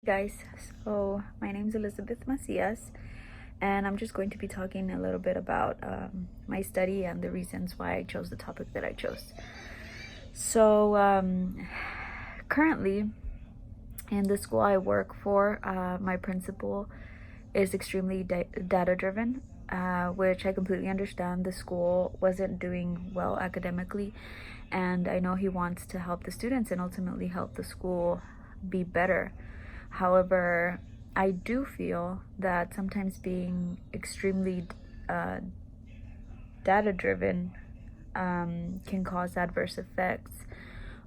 Guys, so my name is Elizabeth Macias, and I'm just going to be talking a little bit about my study and the reasons why I chose the topic that I chose. So currently in the school I work for, my principal is extremely data driven, which I completely understand. The school wasn't doing well academically, and I know he wants to help the students and ultimately help the school be better. However, I do feel that sometimes being extremely data driven can cause adverse effects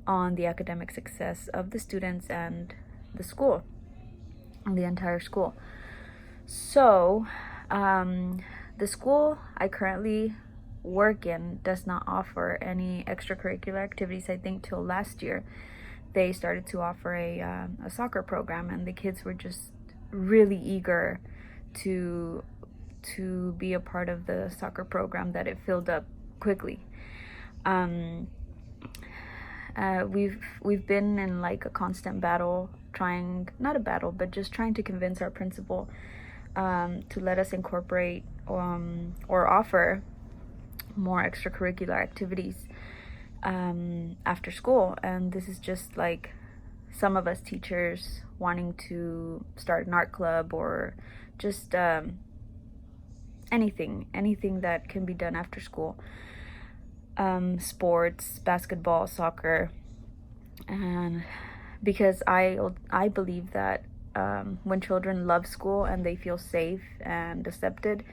on the academic success of the students and the school, and the entire school. So, the school I currently work in does not offer any extracurricular activities. I think till last year they started to offer a soccer program, and the kids were just really eager to be a part of the soccer program, that it filled up quickly. We've been in like a constant battle, not a battle, but just trying to convince our principal to let us incorporate or offer more extracurricular activities after school. And this is just like some of us teachers wanting to start an art club, or just anything that can be done after school. Sports, basketball, soccer. And because I believe that when children love school and they feel safe and accepted,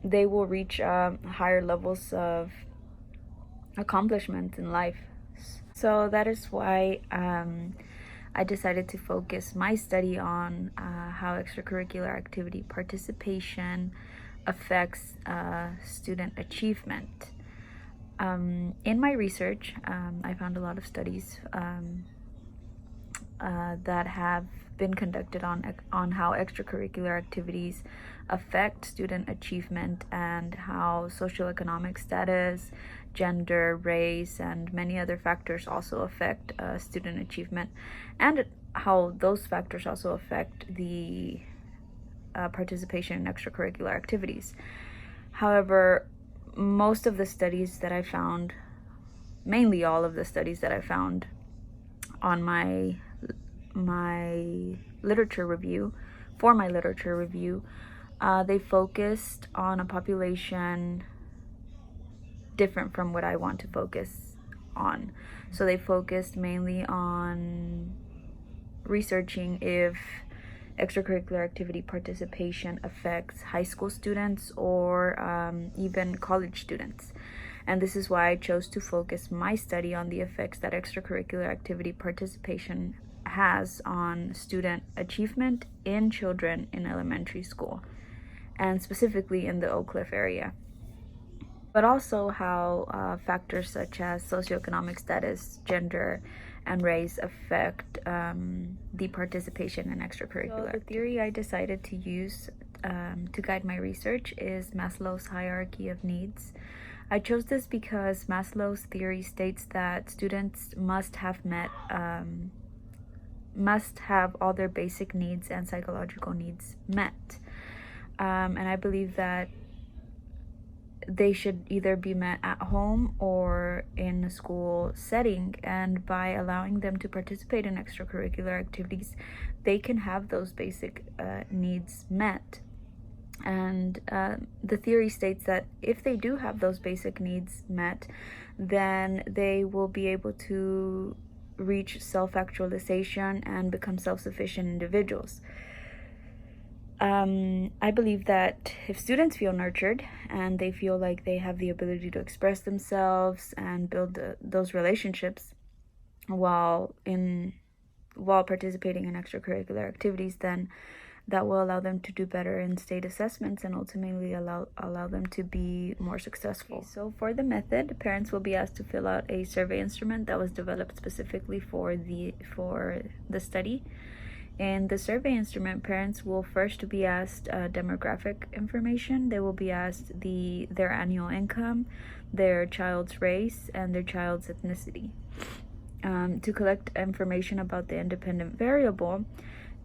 they will reach higher levels of accomplishment in life. So that is why I decided to focus my study on how extracurricular activity participation affects student achievement. In my research, I found a lot of studies that have been conducted on how extracurricular activities affect student achievement, and how socioeconomic status, gender, race, and many other factors also affect student achievement, and how those factors also affect the participation in extracurricular activities. However, most of the studies that I found, mainly all of the studies that I found on my literature review, they focused on a population different from what I want to focus on. So they focused mainly on researching if extracurricular activity participation affects high school students or even college students. And this is why I chose to focus my study on the effects that extracurricular activity participation has on student achievement in children in elementary school, and specifically in the Oak Cliff area. But also how factors such as socioeconomic status, gender, and race affect the participation in extracurricular. So the theory I decided to use to guide my research is Maslow's hierarchy of needs. I chose this because Maslow's theory states that students must have all their basic needs and psychological needs met. And I believe that they should either be met at home or in a school setting, and by allowing them to participate in extracurricular activities, they can have those basic needs met. And the theory states that if they do have those basic needs met, then they will be able to reach self-actualization and become self-sufficient individuals. I believe that if students feel nurtured and they feel like they have the ability to express themselves and build those relationships while participating in extracurricular activities, then that will allow them to do better in state assessments and ultimately allow them to be more successful. Okay, so for the method, parents will be asked to fill out a survey instrument that was developed specifically for the study. In the survey instrument, parents will first be asked demographic information. They will be asked their annual income, their child's race, and their child's ethnicity. To collect information about the independent variable,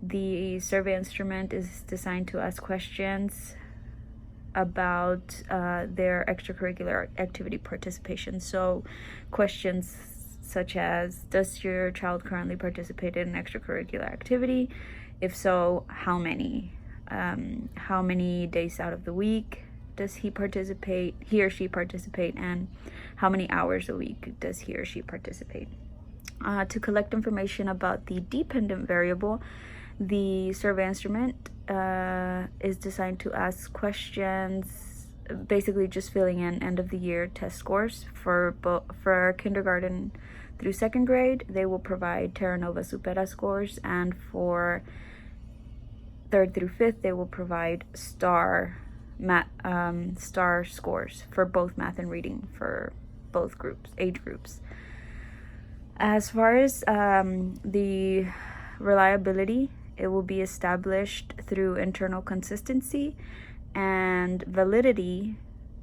The survey instrument is designed to ask questions about their extracurricular activity participation. So questions such as, does your child currently participate in an extracurricular activity? If so, how many? How many days out of the week does he or she participate, and how many hours a week does he or she participate? To collect information about the dependent variable, the survey instrument is designed to ask questions, basically just filling in end of the year test scores for kindergarten through second grade. They will provide Terra Nova Supera scores, and for third through fifth, they will provide star scores for both math and reading for both age groups. As far as the reliability, it will be established through internal consistency, and validity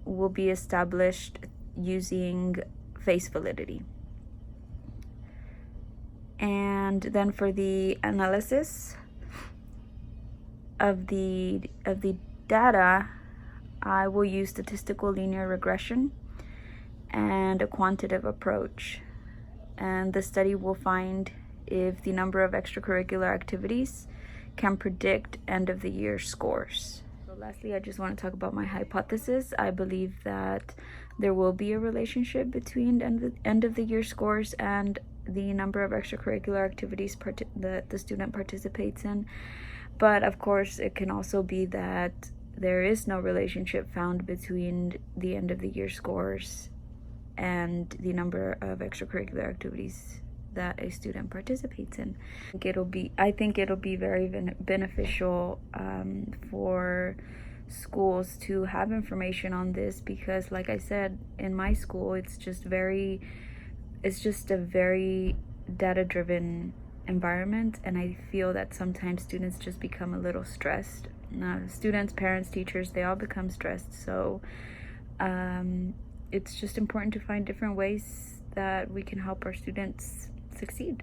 will be established using face validity. And then for the analysis of the data, I will use statistical linear regression and a quantitative approach. And the study will find if the number of extracurricular activities can predict end of the year scores. So lastly, I just want to talk about my hypothesis. I believe that there will be a relationship between end of the year scores and the number of extracurricular activities that the student participates in. But of course, it can also be that there is no relationship found between the end of the year scores and the number of extracurricular activities that a student participates in. I think it'll be very beneficial for schools to have information on this, because like I said, in my school, it's just a very data-driven environment, and I feel that sometimes students just become a little stressed. Students, parents, teachers, they all become stressed. So it's just important to find different ways that we can help our students succeed.